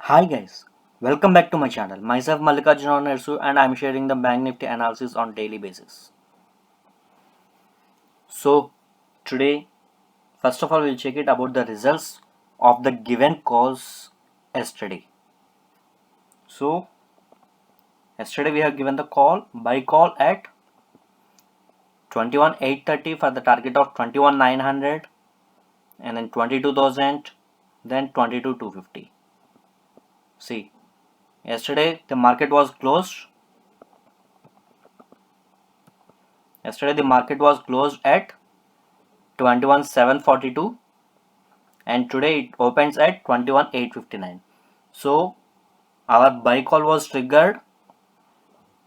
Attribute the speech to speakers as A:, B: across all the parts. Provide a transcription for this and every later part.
A: Hi guys, welcome back to my channel. Myself Mallikarjuna Nersu and I'm sharing the Bank Nifty analysis on daily basis. So today, first of all, we'll check it about the results of the given calls yesterday. So yesterday we have given the buy call at 21,830 for the target of 21,900 and then 22,000, then 22,250. See, yesterday the market was closed. Yesterday the market was closed at 21,742 and today it opens at 21,859. So our buy call was triggered.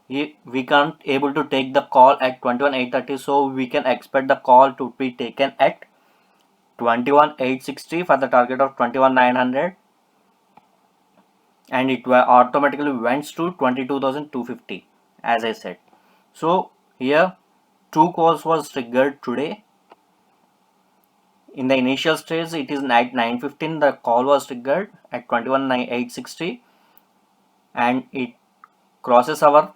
A: We can't able to take the call at 21,830, so we can expect the call to be taken at 21,860 for the target of 21,900, and it automatically went to 22,250 as I said. So here two calls was triggered today. In the initial stage, it is at 9:15. The call was triggered at 21,860, and it crosses our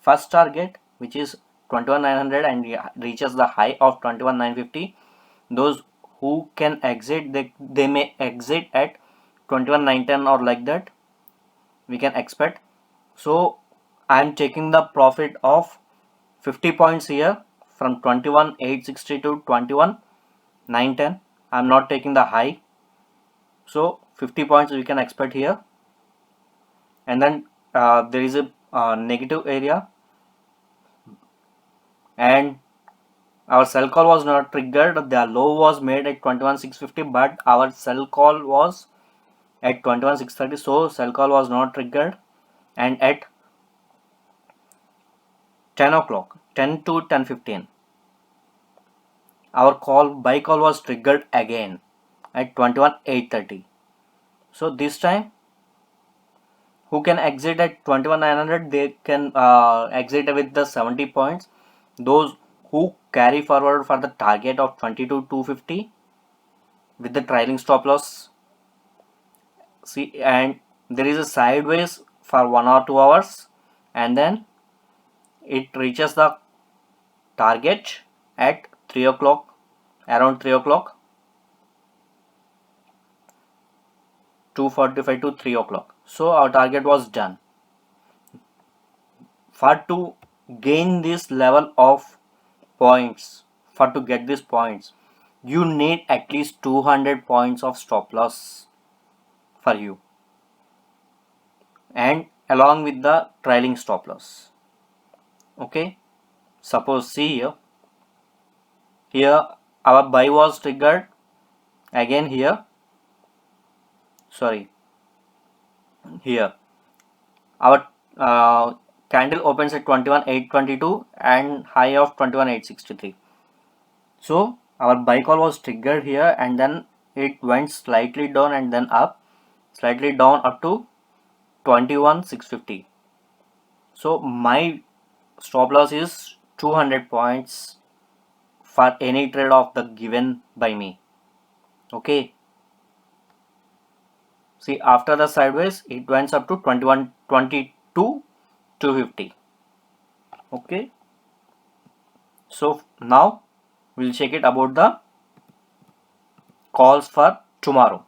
A: first target, which is 21,900, and reaches the high of 21,950. Those who can exit, they may exit at 21,910 or like that. We can expect. So I am taking the profit of 50 points here from 21,860 to 21,910. I am not taking the high. So 50 points we can expect here, and then there is a negative area, and our sell call was not triggered. The low was made at 21,650, but our sell call was at 21,630, so sell call was not triggered. And at 10 o'clock, 10 to 10:15, our buy call was triggered again at 21,830. So this time, who can exit at 21,900, they can exit with the 70 points. Those who carry forward for the target of 22,250 with the trailing stop loss. See, and there is a sideways for 1 or 2 hours, and then it reaches the target at 3 o'clock, around 3 o'clock, 2:45 to 3 o'clock. So our target was done. For to gain this level of points, for to get these points, you need at least 200 points of stop loss for you, and along with the trailing stop loss. Okay, suppose see here our buy was triggered again here. Sorry, here our candle opens at 21,822 and high of 21,863. So our buy call was triggered here, and then it went slightly down and then up, slightly down up to 21,650. So my stop loss is 200 points for any trade of the given by me. Okay, see, after the sideways it went up to 22,250. Okay, so now we'll check it about the calls for tomorrow.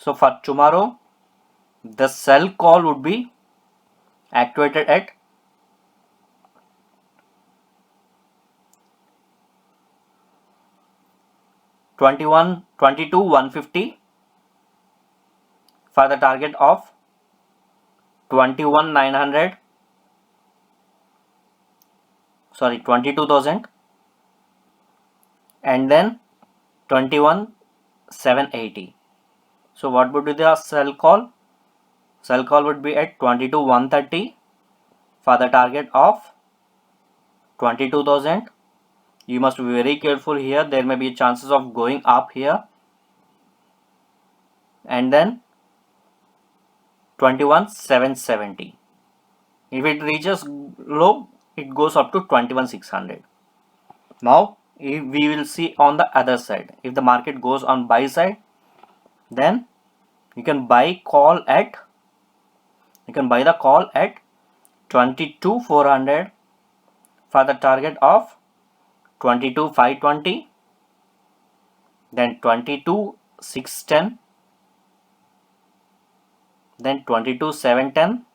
A: So for tomorrow, the sell call would be activated at 22,150 for the target of 21,900. Sorry, 22,000, and then 21,780. So what would be the sell call? Sell call would be at 22,130 for the target of 22,000. You must be very careful here. There may be chances of going up here, and then 21,770. If it reaches low, it goes up to 21,600. Now if we will see on the other side. If the market goes on buy side, then You can buy the call at 22,400 for the target of 22,520, then 22,610, then 22,710,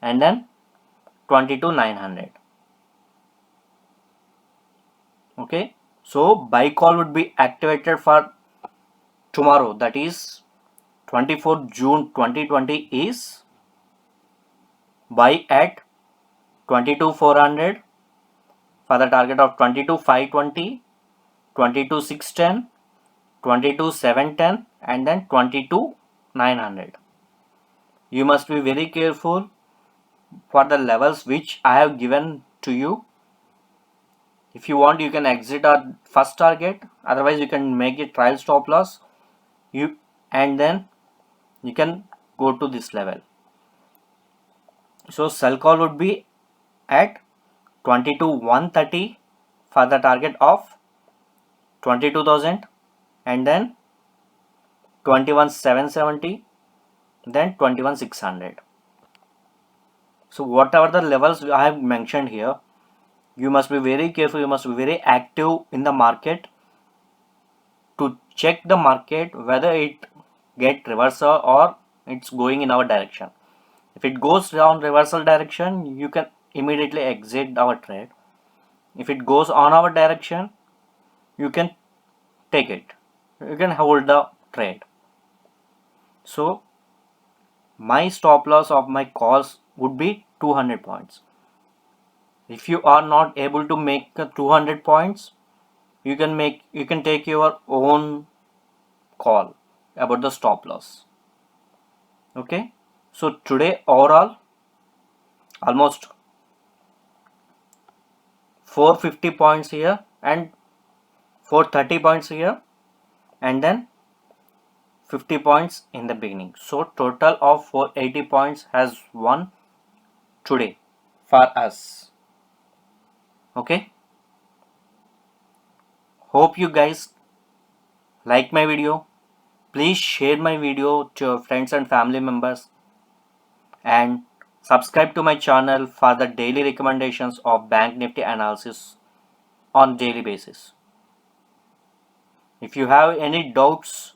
A: and then 22,900. Okay, so buy call would be activated for tomorrow, that is 24th June 2020, is buy at 22,400 for the target of 22,520, 22,610, 22,710, and then 22,900. You must be very careful for the levels which I have given to you. If you want, you can exit our first target, otherwise you can make a trial stop loss, and then you can go to this level. So sell call would be at 22,130 for the target of 22,000, and then 21,770, then 21,600. So whatever the levels I have mentioned here, you must be very careful, you must be very active in the market to check the market whether it get reversal or it's going in our direction. If it goes down reversal direction, you can immediately exit our trade. If it goes on our direction, you can take it, you can hold the trade. So my stop loss of my calls would be 200 points. If you are not able to make 200 points, you can take your own call about the stop loss. Okay, so today overall almost 450 points here and 430 points here, and then 50 points in the beginning. So total of 480 points has won today for us. Okay, hope you guys like my video. Please share my video to your friends and family members, and subscribe to my channel for the daily recommendations of Bank Nifty analysis on daily basis. If you have any doubts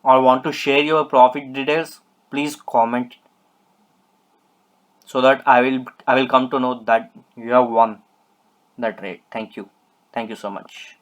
A: or want to share your profit details, please comment so that I will come to know that you have won the trade. Thank you so much.